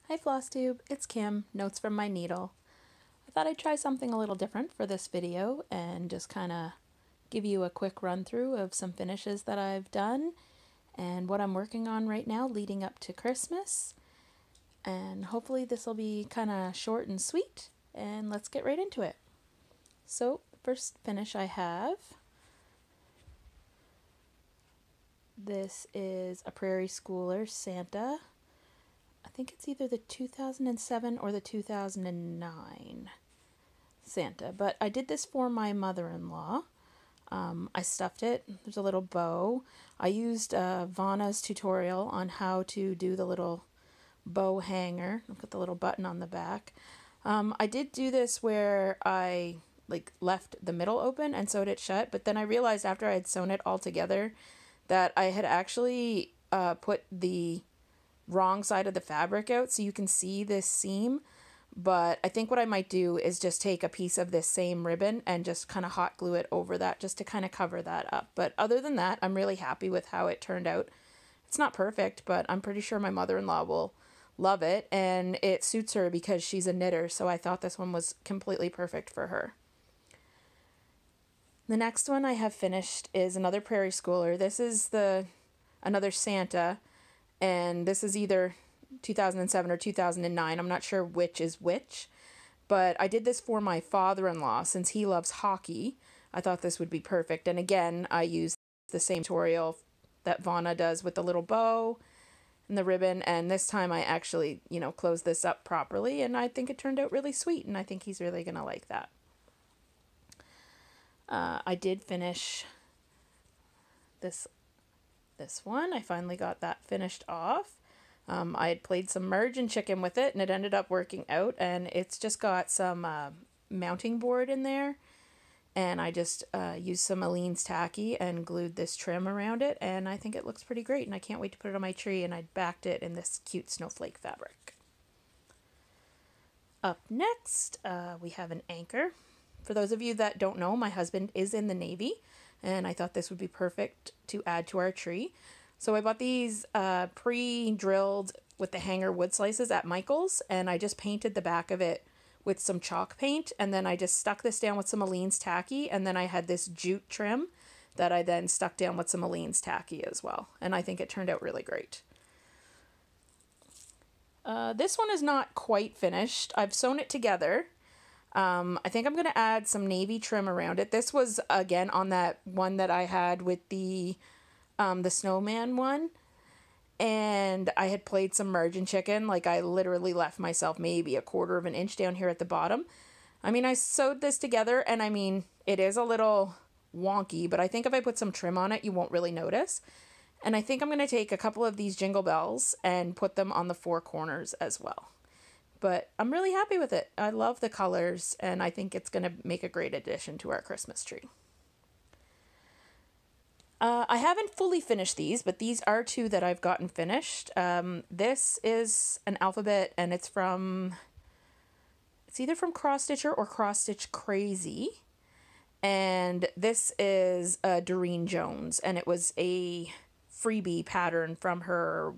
Hi FlossTube, it's Kim, Notes from My Needle. I thought I'd try something a little different for this video and just kind of give you a quick run through of some finishes that I've done and what I'm working on right now leading up to Christmas. And hopefully this will be kind of short and sweet, and let's get right into it. So the first finish I have, this is a Prairie Schooler Santa. I think it's either the 2007 or the 2009 Santa, but I did this for my mother-in-law. I stuffed it. There's a little bow. I used Vanna's tutorial on how to do the little bow hanger. I'll put the little button on the back. I did do this where I left the middle open and sewed it shut, but then I realized after I had sewn it all together that I had actually put the wrong side of the fabric out, so you can see this seam. But I think what I might do is just take a piece of this same ribbon and just kind of hot glue it over that just to kind of cover that up. But other than that, I'm really happy with how it turned out. It's not perfect, but I'm pretty sure my mother-in-law will love it, and it suits her because she's a knitter, so I thought this one was completely perfect for her. The next one I have finished is another Prairie Schooler. This is another Santa, and this is either 2007 or 2009. I'm not sure which is which, but I did this for my father-in-law since he loves hockey. I thought this would be perfect, and again, I used the same tutorial that Vanna does with the little bow and the ribbon, and this time I actually, closed this up properly, and I think it turned out really sweet, and I think he's really gonna like that. I did finish this one. I finally got that finished off. I had played some merge and chicken with it, and it ended up working out, and it's just got some mounting board in there, and I just used some Aleene's tacky and glued this trim around it, and I think it looks pretty great, and I can't wait to put it on my tree, and I backed it in this cute snowflake fabric. Up next, we have an anchor. For those of you that don't know, my husband is in the Navy, and I thought this would be perfect to add to our tree. So I bought these pre-drilled with the hanger wood slices at Michael's, and I just painted the back of it with some chalk paint, and then I just stuck this down with some Aleene's tacky, and then I had this jute trim that I then stuck down with some Aleene's tacky as well, and I think it turned out really great. This one is not quite finished. I've sewn it together. I think I'm going to add some navy trim around it. This was, again, on that one that I had with the snowman one, and I had played some merge and chicken. I literally left myself maybe a 1/4 of an inch down here at the bottom. I mean, I sewed this together, and I mean, it is a little wonky, but I think if I put some trim on it, you won't really notice. And I think I'm going to take a couple of these jingle bells and put them on the 4 corners as well. But I'm really happy with it. I love the colors, and I think it's going to make a great addition to our Christmas tree. I haven't fully finished these, but these are 2 that I've gotten finished. This is an alphabet, and it's either from Cross Stitcher or Cross Stitch Crazy. And this is Doreen Jones, and it was a freebie pattern from her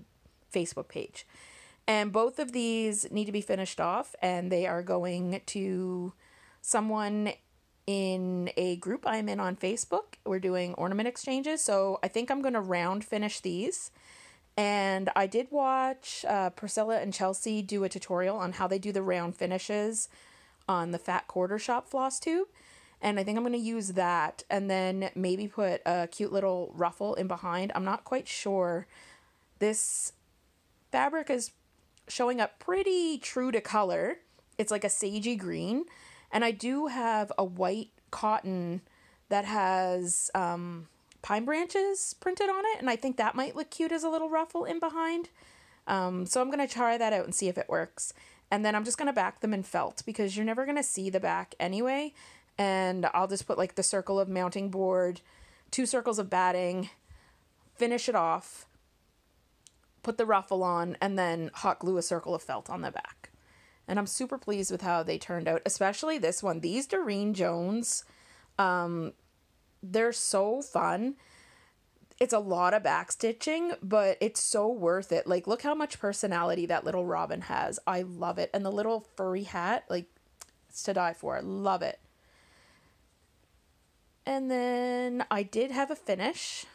Facebook page. And both of these need to be finished off, and they are going to someone in a group I'm in on Facebook. We're doing ornament exchanges, so I think I'm going to round finish these. And I did watch Priscilla and Chelsea do a tutorial on how they do the round finishes on the Fat Quarter Shop FlossTube, and I think I'm going to use that and then maybe put a cute little ruffle in behind. I'm not quite sure. This fabric is showing up pretty true to color. It's like a sagey green, and I do have a white cotton that has pine branches printed on it, and I think that might look cute as a little ruffle in behind. So I'm going to try that out and see if it works, and then I'm just going to back them in felt because you're never going to see the back anyway, and I'll just put the circle of mounting board, 2 circles of batting, finish it off, put the ruffle on, and then hot glue a circle of felt on the back. And I'm super pleased with how they turned out, especially this one. These Doreen Jones, they're so fun. It's a lot of backstitching, but it's so worth it. Like, look how much personality that little robin has. I love it. And the little furry hat, like, it's to die for. I love it. And then I did have a finish.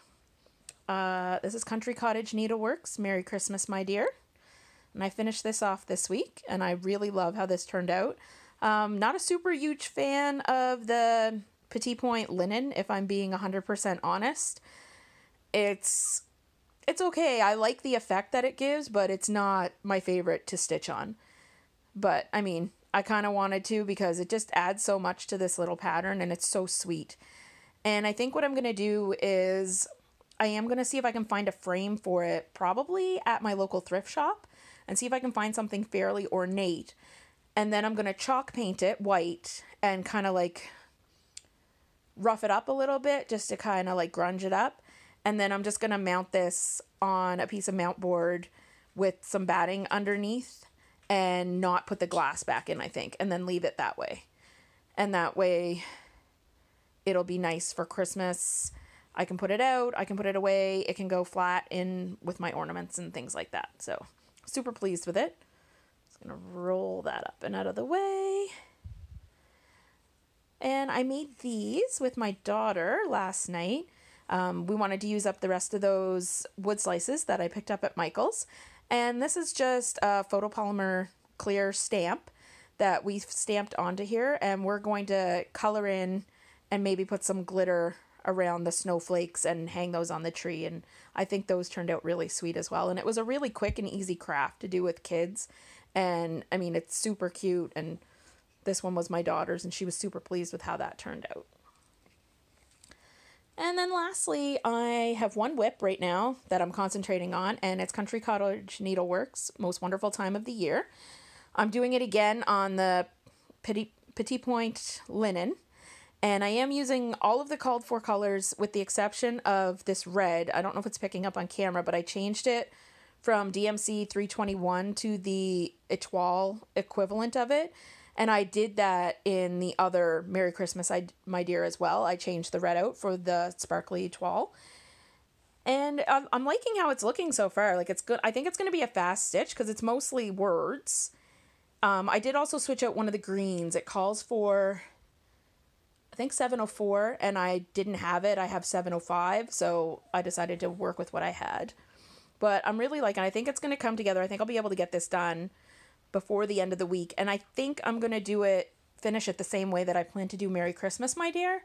This is Country Cottage Needleworks. Merry Christmas, my dear. And I finished this off this week, and I really love how this turned out. Not a super huge fan of the Petit Point linen, if I'm being 100% honest. It's okay. I like the effect that it gives, but it's not my favorite to stitch on. But, I mean, I kind of wanted to because it just adds so much to this little pattern, and it's so sweet. And I think what I'm going to do is I am going to see if I can find a frame for it, probably at my local thrift shop, and see if I can find something fairly ornate. And then I'm going to chalk paint it white and kind of like rough it up a little bit just to kind of like grunge it up. And then I'm just going to mount this on a piece of mount board with some batting underneath and not put the glass back in, I think, and then leave it that way. And that way it'll be nice for Christmas. I can put it out, I can put it away, it can go flat in with my ornaments and things like that. So super pleased with it. Just going to roll that up and out of the way. And I made these with my daughter last night. We wanted to use up the rest of those wood slices that I picked up at Michael's. And this is just a photopolymer clear stamp that we've stamped onto here. And we're going to color in and maybe put some glitter around the snowflakes and hang those on the tree. And I think those turned out really sweet as well. And it was a really quick and easy craft to do with kids. And I mean, it's super cute. And this one was my daughter's and she was super pleased with how that turned out. And then lastly, I have one whip right now that I'm concentrating on, and it's Country Cottage Needleworks, most wonderful time of the year. I'm doing it again on the Petit Point linen, and I am using all of the called for colors with the exception of this red. I don't know if it's picking up on camera, but I changed it from DMC 321 to the Etoile equivalent of it. And I did that in the other Merry Christmas, My Dear, as well. I changed the red out for the sparkly toile. And I'm liking how it's looking so far. Like, it's good. I think it's going to be a fast stitch because it's mostly words. I did also switch out one of the greens. It calls for, I think, 704, and I didn't have it. I have 705, so I decided to work with what I had. But I'm really liking it. I think it's going to come together. I think I'll be able to get this done before the end of the week. And I think I'm going to finish it the same way that I plan to do Merry Christmas, My Dear.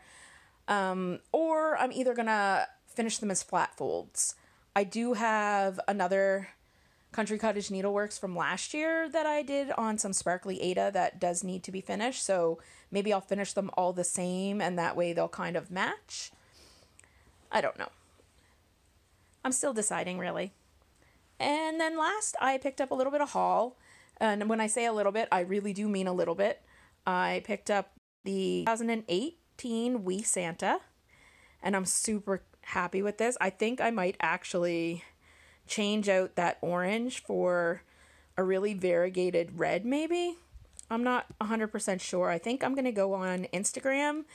Or I'm either going to finish them as flat folds. I do have another Country Cottage Needleworks from last year that I did on some sparkly Ada that does need to be finished. So maybe I'll finish them all the same and that way they'll kind of match. I don't know. I'm still deciding, really. And then last, I picked up a little bit of haul. And when I say a little bit, I really do mean a little bit. I picked up the 2018 Wee Santa, and I'm super happy with this. I think I might actually change out that orange for a really variegated red, maybe. I'm not 100% sure. I think I'm going to go on Instagram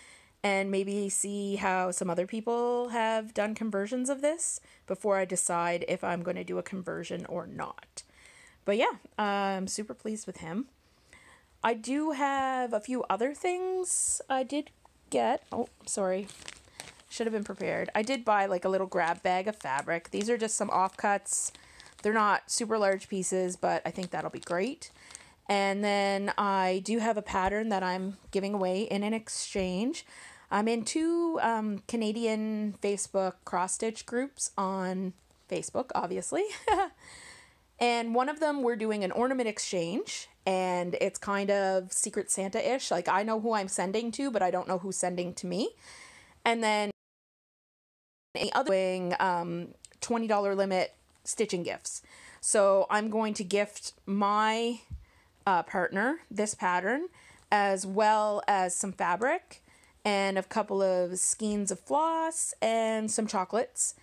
and maybe see how some other people have done conversions of this before I decide if I'm going to do a conversion or not. But yeah, I'm super pleased with him. I do have a few other things I did get. Oh, sorry. Should have been prepared. I did buy like a little grab bag of fabric. These are just some offcuts. They're not super large pieces, but I think that'll be great. And then I do have a pattern that I'm giving away in an exchange. I'm in two Canadian Facebook cross-stitch groups on Facebook, obviously. And one of them, we're doing an ornament exchange, and it's kind of Secret Santa-ish. Like, I know who I'm sending to, but I don't know who's sending to me. And then the other doing $20 limit stitching gifts. So I'm going to gift my partner this pattern, as well as some fabric and a couple of skeins of floss and some chocolates.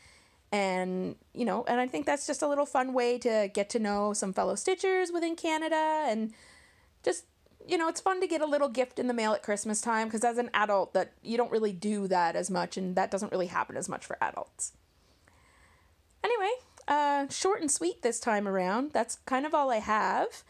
And, you know, and I think that's just a little fun way to get to know some fellow stitchers within Canada. And just, you know, it's fun to get a little gift in the mail at Christmas time, because as an adult, that you don't really do that as much, and that doesn't really happen as much for adults. Anyway, short and sweet this time around. That's kind of all I have.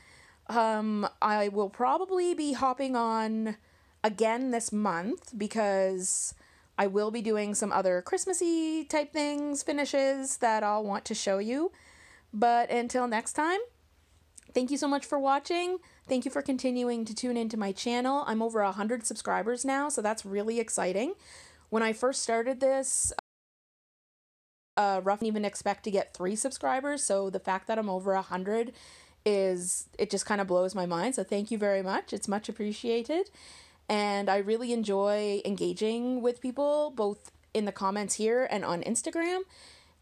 I will probably be hopping on again this month because I will be doing some other Christmassy type things, finishes that I'll want to show you. But until next time, thank you so much for watching. Thank you for continuing to tune into my channel. I'm over 100 subscribers now, so that's really exciting. When I first started this, roughly even expect to get 3 subscribers, so the fact that I'm over 100 it just kind of blows my mind. So thank you very much. It's much appreciated. And I really enjoy engaging with people, both in the comments here and on Instagram.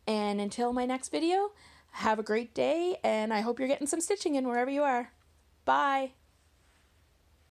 And until my next video, have a great day, and I hope you're getting some stitching in wherever you are. Bye!